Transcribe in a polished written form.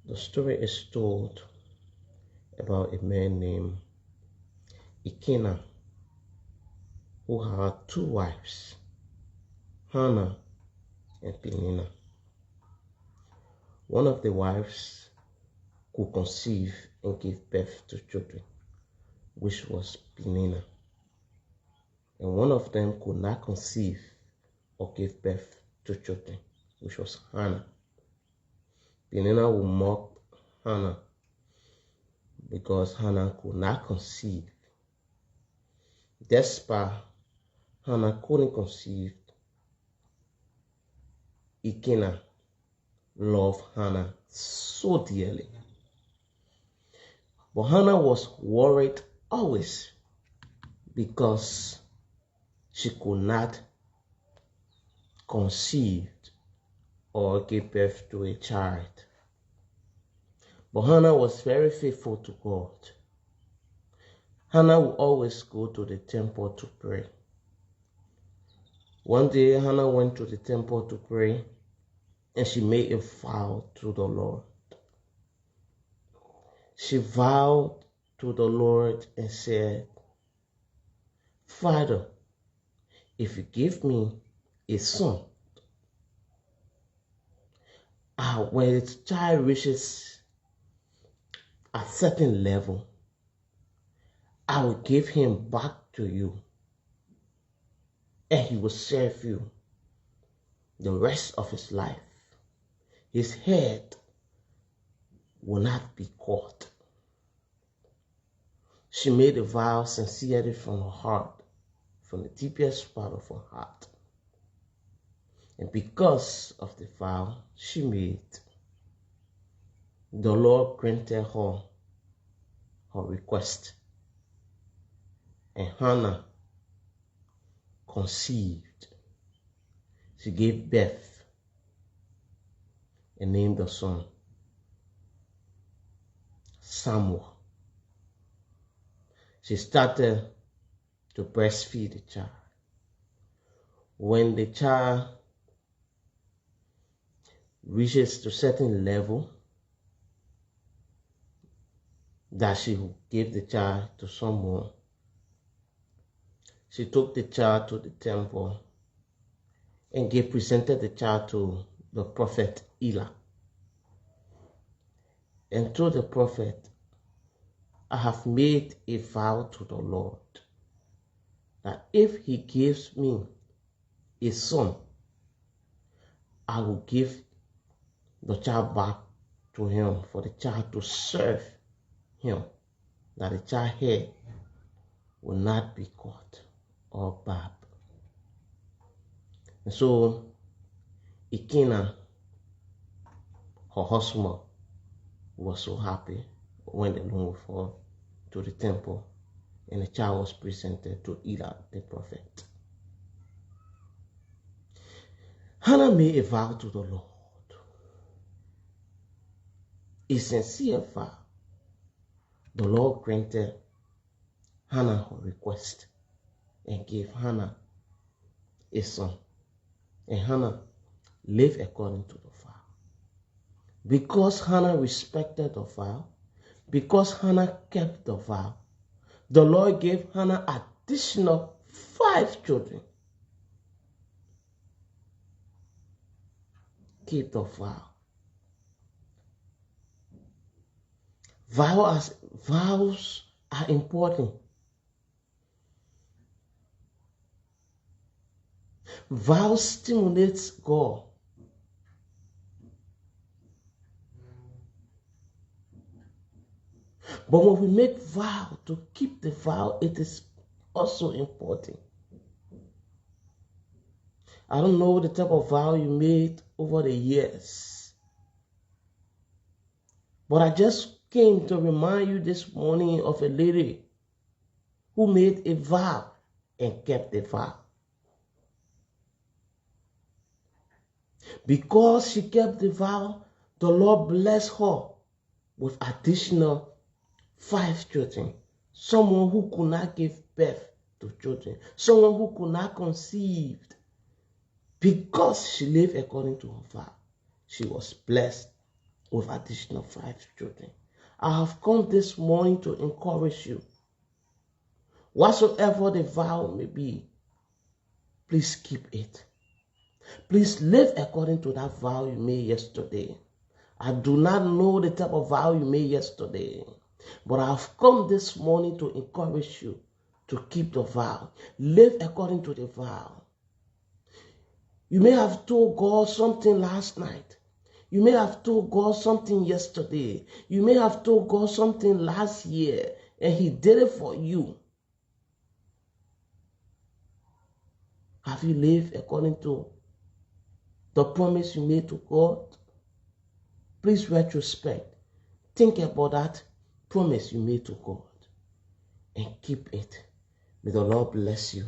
The story is told about a man named Elkanah who had two wives, Hannah and Peninnah. One of the wives could conceive and give birth to children, which was Peninnah. And one of them could not conceive or give birth to children, which was Hannah. Peninnah would mock Hannah because Hannah could not conceive. Despite Hannah couldn't conceive, Elkanah loved Hannah so dearly. But Hannah was worried always because she could not conceive or give birth to a child. But Hannah was very faithful to God. Hannah would always go to the temple to pray. One day, Hannah went to the temple to pray and she made a vow to the Lord. She vowed to the Lord and said, Father, if you give me a son, when the child reaches a certain level, I will give him back to you and he will serve you the rest of his life. His head will not be cut. She made a vow sincerely from her heart, from the deepest part of her heart. And because of the vow she made, the Lord granted her her request. And Hannah conceived. She gave birth and named the son Samuel. She started to breastfeed the child. When the child reaches to a certain level that she gave the child to someone, she took the child to the temple and presented the child to the prophet Eli. And told the prophet, I have made a vow to the Lord that if he gives me a son, I will give the child back to him for the child to serve him, that the child head will not be cut or barbed. And so Elkanah, her husband, was so happy, went along with her to the temple, and the child was presented to Eli the prophet. Hannah made a vow to the Lord, a sincere vow. The Lord granted Hannah her request and gave Hannah a son. And Hannah lived according to the vow. Because Hannah respected the vow, because Hannah kept the vow, the Lord gave Hannah additional 5 children. Keep the vow. Vows are important. Vows stimulates God. But when we make vow to keep the vow, it is also important. I don't know the type of vow you made over the years, but I just came to remind you this morning of a lady who made a vow and kept the vow. Because she kept the vow, the Lord blessed her with additional 5 children. Someone who could not give birth to children. Someone who could not conceive. Because she lived according to her vow, she was blessed with additional 5 children. I have come this morning to encourage you. Whatsoever the vow may be, please keep it. Please live according to that vow you made yesterday. I do not know the type of vow you made yesterday, but I have come this morning to encourage you to keep the vow. Live according to the vow. You may have told God something last night. You may have told God something yesterday. You may have told God something last year, and He did it for you. Have you lived according to the promise you made to God? Please retrospect. Think about that promise you made to God and keep it. May the Lord bless you